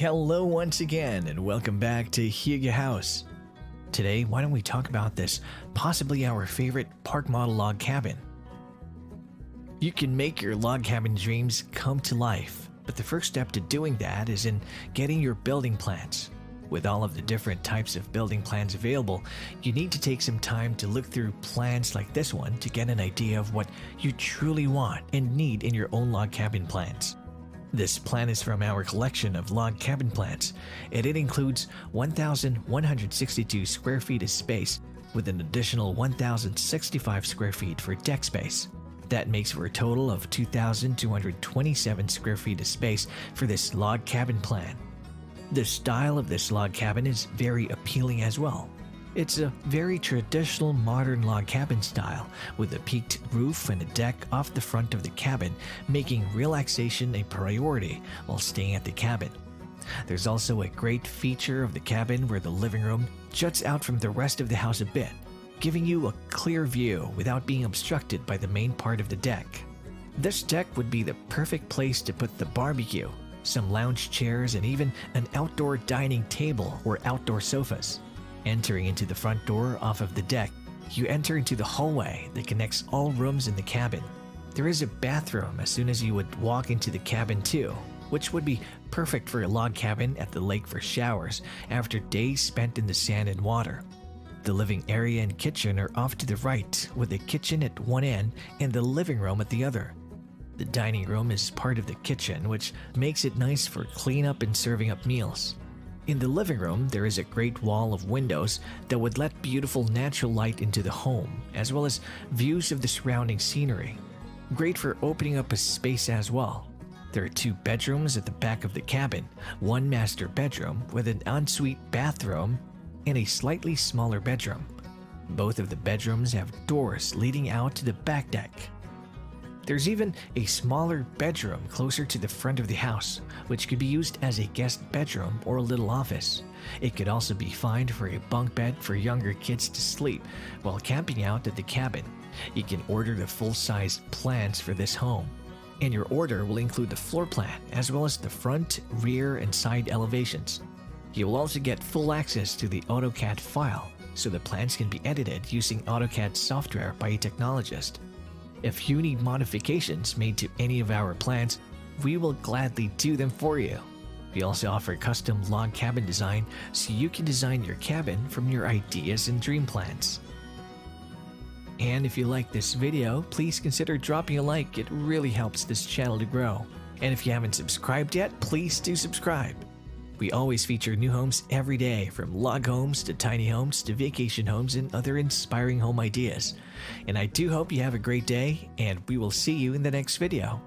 Hello once again and welcome back to Hugo House. Today, why don't we talk about this, possibly our favorite park model log cabin. You can make your log cabin dreams come to life, but the first step to doing that is in getting your building plans. With all of the different types of building plans available, you need to take some time to look through plans like this one to get an idea of what you truly want and need in your own log cabin plans. This plan is from our collection of log cabin plans, and it includes 1,162 square feet of space with an additional 1,065 square feet for deck space. That makes for a total of 2,227 square feet of space for this log cabin plan. The style of this log cabin is very appealing as well. It's a very traditional modern log cabin style with a peaked roof and a deck off the front of the cabin, making relaxation a priority while staying at the cabin. There's also a great feature of the cabin where the living room juts out from the rest of the house a bit, giving you a clear view without being obstructed by the main part of the deck. This deck would be the perfect place to put the barbecue, some lounge chairs, and even an outdoor dining table or outdoor sofas. Entering into the front door off of the deck, you enter into the hallway that connects all rooms in the cabin. There is a bathroom as soon as you would walk into the cabin too, which would be perfect for a log cabin at the lake for showers after days spent in the sand and water. The living area and kitchen are off to the right, with the kitchen at one end and the living room at the other. The dining room is part of the kitchen, which makes it nice for cleanup and serving up meals. In the living room, there is a great wall of windows that would let beautiful natural light into the home, as well as views of the surrounding scenery. Great for opening up a space as well. There are 2 bedrooms at the back of the cabin, one master bedroom with an ensuite bathroom, and a slightly smaller bedroom. Both of the bedrooms have doors leading out to the back deck. There's even a smaller bedroom closer to the front of the house, which could be used as a guest bedroom or a little office. It could also be fine for a bunk bed for younger kids to sleep while camping out at the cabin. You can order the full-size plans for this home, and your order will include the floor plan as well as the front, rear, and side elevations. You will also get full access to the AutoCAD file, so the plans can be edited using AutoCAD software by a technologist. If you need modifications made to any of our plans, we will gladly do them for you. We also offer custom log cabin design so you can design your cabin from your ideas and dream plans. And if you like this video, please consider dropping a like. It really helps this channel to grow. And if you haven't subscribed yet, please do subscribe. We always feature new homes every day, from log homes to tiny homes to vacation homes and other inspiring home ideas. And I do hope you have a great day, and we will see you in the next video.